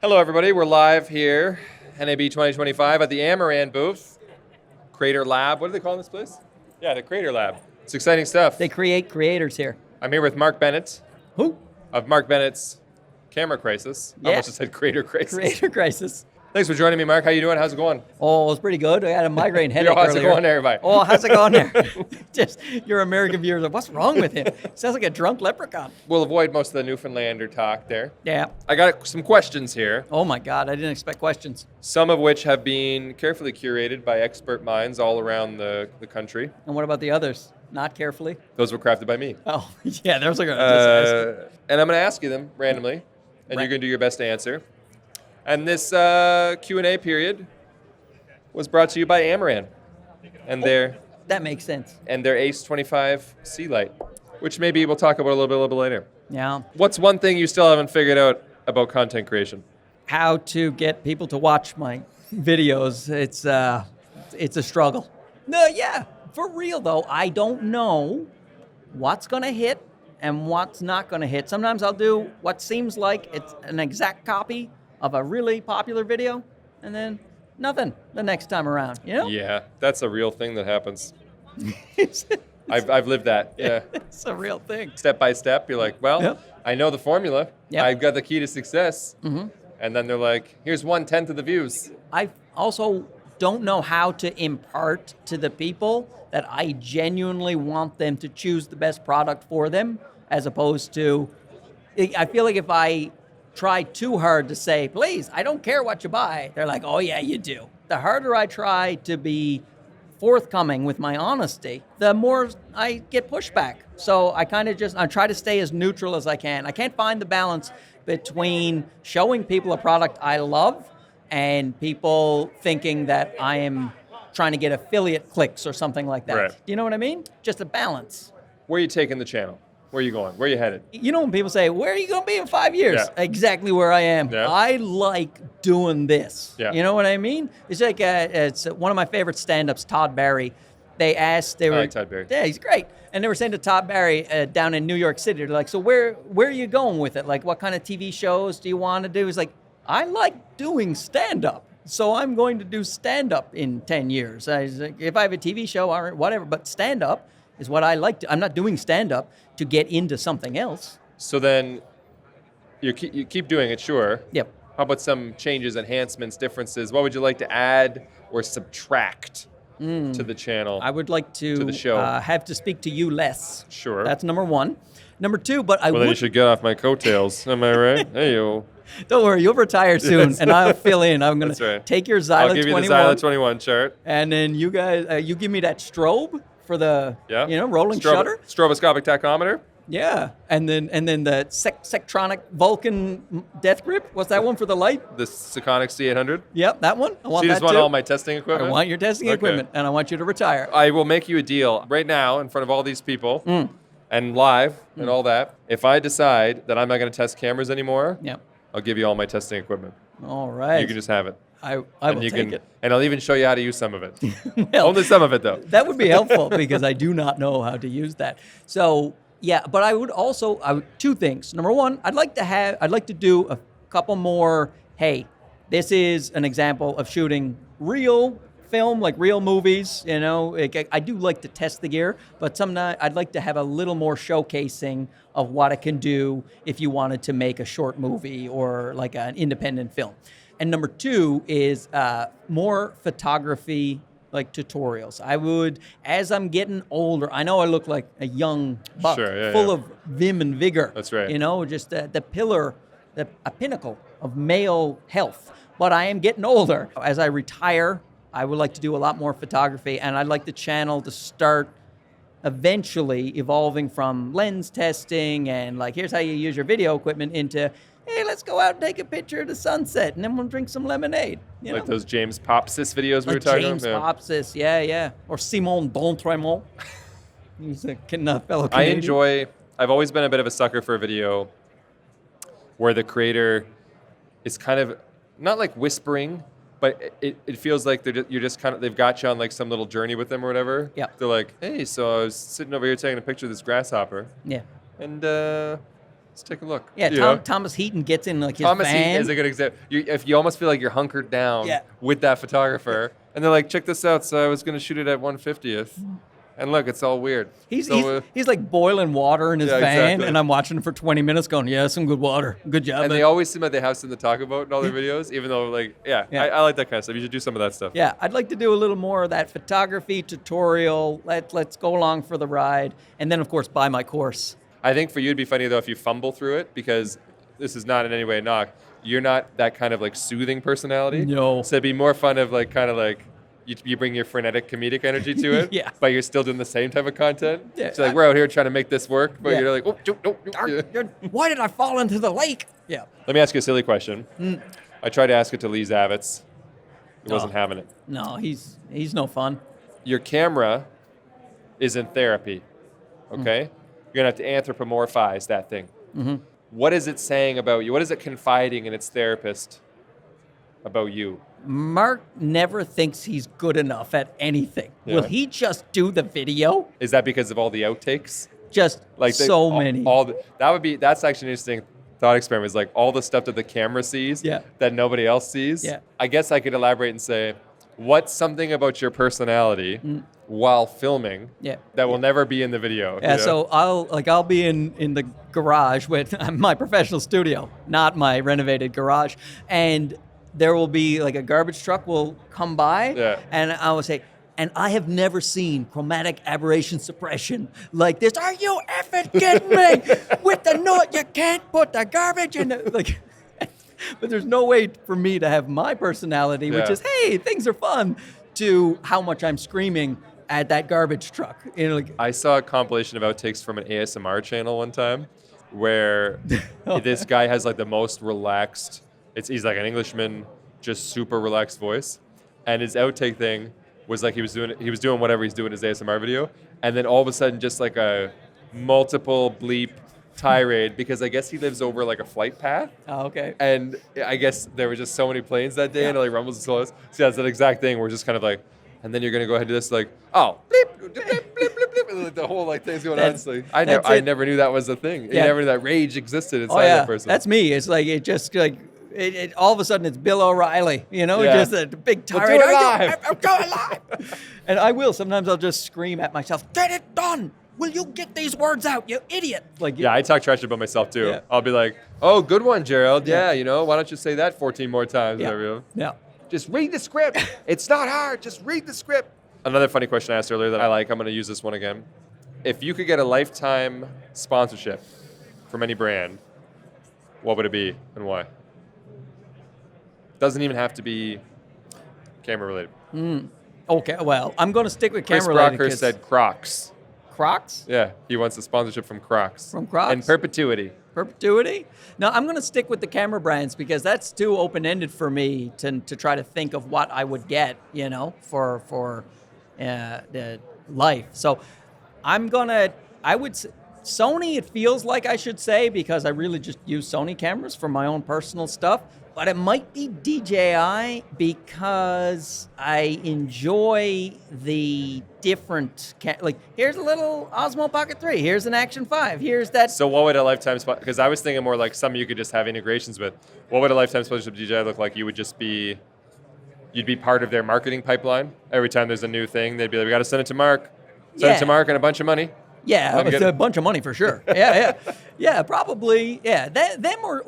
Hello, everybody. We're live here, NAB 2025 at the Amaran booth, Creator Lab. What do they call this place? Yeah, the Creator Lab. It's exciting stuff. They create creators here. I'm here with Mark Bennett Who? of Mark Bennett's Camera Crisis. I Yeah. almost just said Creator Crisis. Creator Crisis. Thanks for joining me, Mark. How you doing? How's it going? Oh, it's pretty good. I had a migraine headache How's earlier. it going there, everybody? Oh, how's it going there? Just your American viewers are, what's wrong with him? Sounds like a drunk leprechaun. We'll avoid most of the Newfoundlander talk there. Yeah. I got some questions here, Oh my God, I didn't expect questions. some of which have been carefully curated by expert minds all around the country. And what about the others? Not carefully? Those were crafted by me. Oh, yeah, those are going to And I'm going to ask you them randomly, and Right. you're going to do your best to answer. And this Q&A period was brought to you by Amaran and their That makes sense. Ace 25 Sea Light, which maybe we'll talk about a little bit later. Yeah. What's one thing you still haven't figured out about content creation? How to get people to watch my videos, it's a struggle. No, yeah, for real though, I don't know what's going to hit and what's not going to hit. Sometimes I'll do what seems like it's an exact copy of a really popular video, and then nothing the next time around, you know? Yeah, that's a real thing that happens. I've lived that. Yeah. It's a real thing. Step by step, you're like, well, Yep. I know the formula. Yep. I've got the key to success. Mm-hmm. And then they're like, here's 1/10 of the views. I also don't know how to impart to the people that I genuinely want them to choose the best product for them, as opposed to, I feel like if I try too hard to say, please, I don't care what you buy, they're like, oh yeah, you do. The harder I try to be forthcoming with my honesty, the more I get pushback. So I try to stay as neutral as I can. I can't find the balance between showing people a product I love and people thinking that I am trying to get affiliate clicks or something like that. Right. Do you know what I mean? Just a balance. Where are you taking the channel? Where are you going? Where are you headed? You know when people say, where are you going to be in 5 years? Yeah. Exactly where I am. Yeah. I like doing this. Yeah. You know what I mean? It's like, it's one of my favorite stand-ups, Todd Barry. They I like Todd Barry. Yeah, he's great. And they were saying to Todd Barry down in New York City, they're like, so where are you going with it? Like, what kind of TV shows do you want to do? He's like, I like doing stand-up. So I'm going to do stand-up in 10 years. If I have a TV show or whatever, but stand-up is what I like to. I'm not doing stand-up to get into something else. So then you keep doing it, sure. Yep. How about some changes, enhancements, differences? What would you like to add or subtract to the channel? I would like to the show. have to speak to you less. Sure. That's number one. Number two, but I Well, then you would. should get off my coattails. Am I right? Hey, yo. Don't worry, you'll retire soon, and I'll fill in. I'm going That's to right. take your I'll Xyla give you the 21, Xyla 21 chart. and then you guys, you give me that strobe for the, Yeah. rolling shutter. Stroboscopic tachometer. Yeah, and then the Sectronic Vulcan death grip. What's that one for the light? The Sekonic C800. Yep, that one. I want So you that just want too. all my testing equipment? I want your testing Okay. equipment, and I want you to retire. I will make you a deal right now in front of all these people and live and all that. If I decide that I'm not going to test cameras anymore, Yep. I'll give you all my testing equipment. All right. You can just have it. I will and you take can, it. And I'll even show you how to use some of it. Well, Only some of it, though. that would be helpful because I do not know how to use that. So yeah, but I would also two things. Number one, I'd like to do a couple more. Hey, this is an example of shooting real film, like real movies. You know, I do like to test the gear, but sometimes I'd like to have a little more showcasing of what it can do if you wanted to make a short movie or like an independent film. And number two is more photography, like tutorials. I would, as I'm getting older, I know I look like a young buck, Sure, yeah, full yeah. of vim and vigor. That's right. You know, just the pillar, a pinnacle of male health. But I am getting older. As I retire, I would like to do a lot more photography, and I'd like the channel to start eventually evolving from lens testing and like, here's how you use your video equipment into, hey, let's go out and take a picture of the sunset, and then we'll drink some lemonade. You Like know? those James Popsis videos we were Like talking James about. Popsis, yeah. Or Simon D'Entremont. He's a fellow I Canadian. I've always been a bit of a sucker for a video where the creator is kind of, not like whispering, but it feels like they've got you on like some little journey with them or whatever. Yeah. They're like, hey, so I was sitting over here taking a picture of this grasshopper, Yeah. and Let's take a look. Yeah, You know? Thomas Heaton gets in like his Thomas van. Heaton is a good example. If you almost feel like you're hunkered down Yeah. with that photographer, and they're like, check this out. So I was going to shoot it at 150th. And look, it's all weird. He's So, he's like boiling water in his Yeah, van, exactly. and I'm watching him for 20 minutes going, yeah, some good water. Good job. and man." they always seem like they have something to talk about in all their videos, even though, like, Yeah. I like that kind of stuff. You should do some of that stuff. Yeah, I'd like to do a little more of that photography tutorial. Let's go along for the ride. And then, of course, buy my course. I think for you, it'd be funny, though, if you fumble through it, because this is not in any way a knock. You're not that kind of, like, soothing personality. No. So it'd be more fun of, like, kind of like, you bring your frenetic comedic energy to it, Yeah. but you're still doing the same type of content. Yeah. So, like, we're out here trying to make this work, but Yeah. you're like, yeah. Why did I fall into the lake? Yeah. Let me ask you a silly question. I tried to ask it to Lee Zavitz. He wasn't Oh. having it. No, he's no fun. Your camera is in therapy, okay? You're going to have to anthropomorphize that thing. What is it saying about you? What is it confiding in its therapist about you? Mark never thinks he's good enough at anything. Yeah. Will he just do the video? Is that because of all the outtakes? Just Like so many. That's actually an interesting thought experiment, is like all the stuff that the camera sees Yeah. that nobody else sees. Yeah. I guess I could elaborate and say, what's something about your personality while filming Yeah. that will never be in the video? Yeah, you know? so I'll be in the garage with my professional studio, not my renovated garage, and there will be like a garbage truck will come by, Yeah. and I will say, and I have never seen chromatic aberration suppression like this. Are you effing kidding me? With the note, you can't put the garbage in the, like. But there's no way for me to have my personality, which Yeah. is, hey, things are fun, to how much I'm screaming at that garbage truck. You know, like, I saw a compilation of outtakes from an ASMR channel one time where this guy has like the most relaxed, he's like an Englishman, just super relaxed voice. And his outtake thing was like he was doing whatever he's doing in his ASMR video. And then all of a sudden just like a multiple bleep tirade, because I guess he lives over like a flight path. oh, okay. And I guess there were just so many planes that day, and it Yeah. like rumbles and slows. So that's that exact thing. We're just kind of like, and then you're gonna go ahead and do this, like, oh, bleep, bleep, bleep, bleep, bleep, and like the whole like thing's going on. That's- It's like, that's I it. never knew that was a thing. Yeah. I never knew that rage existed inside Oh yeah, that person. that's me. It's like it just like it all of a sudden it's Bill O'Reilly, you know, Yeah. just a big We'll tirade. do it "Are you- live." I'm going live. And I will. Sometimes I'll just scream at myself, "Get it done! Will you get these words out, you idiot!" Like Yeah, I talk trash about myself too. Yeah. I'll be like, oh, good one, Gerald. Yeah. Yeah, why don't you say that 14 more times? yeah, Whatever. yeah. Just read the script. It's not hard. Just read the script. Another funny question I asked earlier that I like, I'm going to use this one again. If you could get a lifetime sponsorship from any brand, what would it be and why? Doesn't even have to be camera related. Okay, well, I'm going to stick with Chris camera related. Brocker 'cause said Crocs. Crocs. Yeah, he wants a sponsorship from Crocs. From Crocs? In perpetuity. Perpetuity? No, I'm going to stick with the camera brands because that's too open-ended for me to try to think of what I would get, you know, for the life. So I'm going to, Sony, it feels like I should say, because I really just use Sony cameras for my own personal stuff, but it might be DJI because I enjoy the different, like here's a little Osmo Pocket 3, here's an Action 5, here's that. So what would a lifetime spot? Because I was thinking more like some you could just have integrations with. What would a lifetime sponsorship DJI look like? You'd be part of their marketing pipeline. Every time there's a new thing, they'd be like, we got to send it to Mark. Send it to Mark and a bunch of money. Yeah, I'm it's getting- a bunch of money for sure. Yeah, probably. Yeah, them or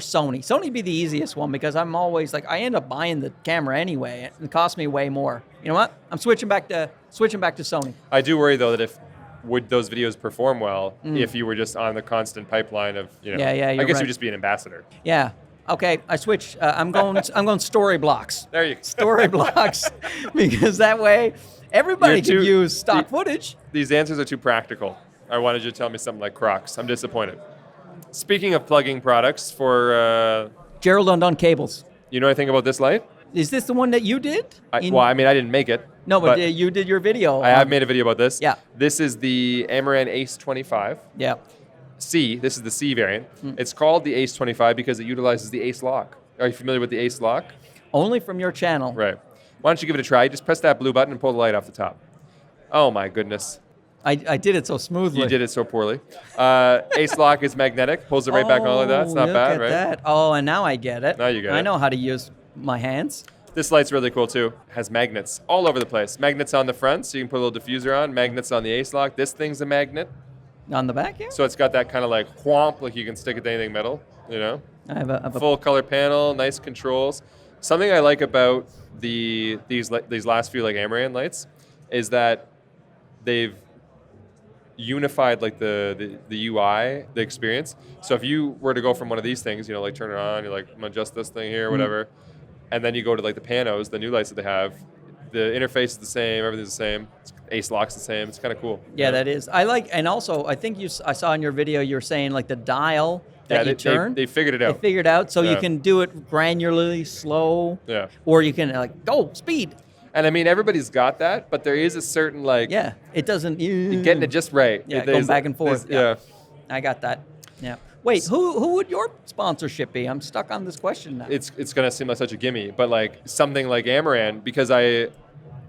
Sony. Sony would be the easiest one because I'm always like I end up buying the camera anyway. It costs me way more. You know what? I'm switching back to Sony. I do worry though that would those videos perform well if you were just on the constant pipeline of, you know, Yeah, I you're guess right. you'd just be an ambassador. Yeah. Okay, I switch. I'm going story blocks. There you go. Story blocks because that way everybody You're can too- use stock footage. These answers are too practical. I wanted you to tell me something like Crocs. I'm disappointed. Speaking of plugging products for, Gerald Undone cables. you know anything about this light? Is this the one that you did? I didn't make it. No, but you did your video. I have made a video about this. Yeah. This is the Amaran Ace 25. Yeah. C, this is the C variant. It's called the Ace 25 because it utilizes the Ace lock. Are you familiar with the Ace lock? Only from your channel. Right. Why don't you give it a try? Just press that blue button and pull the light off the top. Oh my goodness. I did it so smoothly. You did it so poorly. Ace lock is magnetic, pulls it right back on like that. It's not look bad, at right? That. Oh, and now I get it. Now you get I it. know how to use my hands. This light's really cool too. Has magnets all over the place. Magnets on the front, so you can put a little diffuser on. Magnets on the ace lock. This thing's a magnet. On the back here? So it's got that kind of like whomp, like you can stick it to anything metal, you know? I have a Full color panel, nice controls. Something I like about these last few like Amaran lights is that they've unified like the UI, the experience. So if you were to go from one of these things, you know, like turn it on, you're like, I'm gonna adjust this thing here, whatever, and then you go to like the panos, the new lights that they have, the interface is the same, everything's the same, ace lock's the same. It's kind of cool. Yeah, that is. I like, and also I think I saw in your video you were saying like the dial that you turn. They figured it out. They figured out, so you Yeah. can do it granularly, slow. Yeah. Or you can like go speed. And I mean, everybody's got that, but there is a certain like Yeah, it doesn't. you're getting it just right. Yeah, There's- going back and forth. there's- Yeah. I got that. Yeah. Wait, who would your sponsorship be? I'm stuck on this question now. It's gonna seem like such a gimme, but like something like Amaran, because I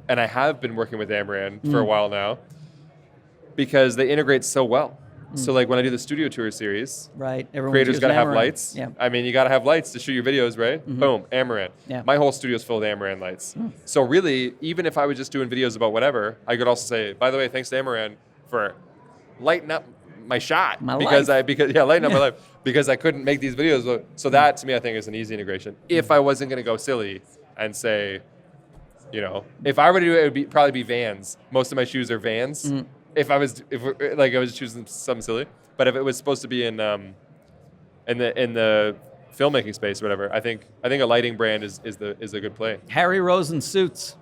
have been working with Amaran for a while now, because they integrate so well. So like when I do the studio tour series, Right. Everyone's creators using gotta have Amaran. lights. Yeah. I mean, you gotta have lights to shoot your videos, right? Boom, Amaran. Yeah. My whole studio's full of Amaran lights. So really, even if I was just doing videos about whatever, I could also say, by the way, thanks to Amaran for lighting up my shot. My lighting up my life. Because I couldn't make these videos. So that to me, I think is an easy integration. If I wasn't gonna go silly and say, you know, if I were to do it, it would probably be Vans. Most of my shoes are Vans. If I was choosing something silly, but if it was supposed to be in the filmmaking space or whatever, I think a lighting brand is a good play. Harry Rosen suits.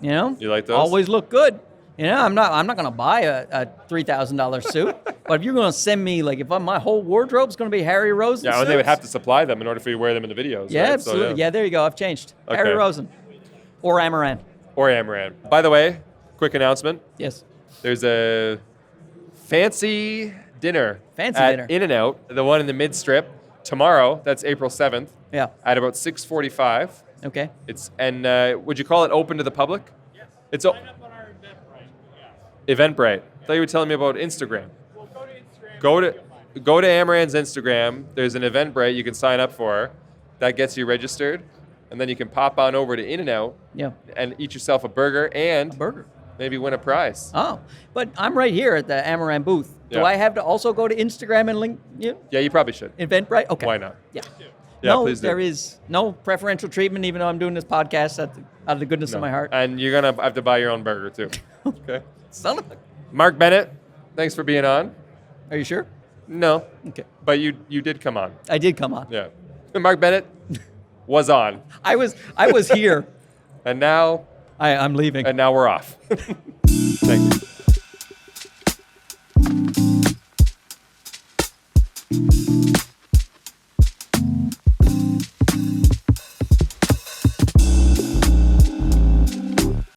You know? You like those? Always look good. You know, I'm not gonna buy a $3,000 suit, but if you're gonna send me like my whole wardrobe's gonna be Harry Rosen Yeah, suits. and they would have to supply them in order for you to wear them in the videos. Yeah, right? absolutely. So, yeah, there you go. I've changed. Harry Okay. Rosen. Or Amaran. Or Amaran. By the way, quick announcement. Yes. There's a fancy dinner Fancy at dinner. In-N-Out, the one in the mid-strip, tomorrow. That's April 7th Yeah. at about 6:45. Okay. Would you call it open to the public? Yes. It's Sign up on our Eventbrite. Eventbrite. I thought you were telling me about Instagram. Well, go to Instagram. Go and to you'll find it. go to Amaran's Instagram. There's an Eventbrite you can sign up for. That gets you registered, and then you can pop on over to In-N-Out Yeah. and eat yourself a burger and Burger. maybe win a prize. Oh, but I'm right here at the Amaran booth. Do Yeah. I have to also go to Instagram and link you? Yeah, you probably should. Eventbrite? Okay. Why not? Yeah. Yeah, no, please do. there is no preferential treatment, even though I'm doing this podcast out of the goodness of my heart. And you're gonna have to buy your own burger too. Okay. Son of a... Mark Bennett, thanks for being on. Are you sure? No, Okay. but you did come on. I did come on. Yeah. Mark Bennett was on, I was here. and now I'm leaving. we're off. Thank you.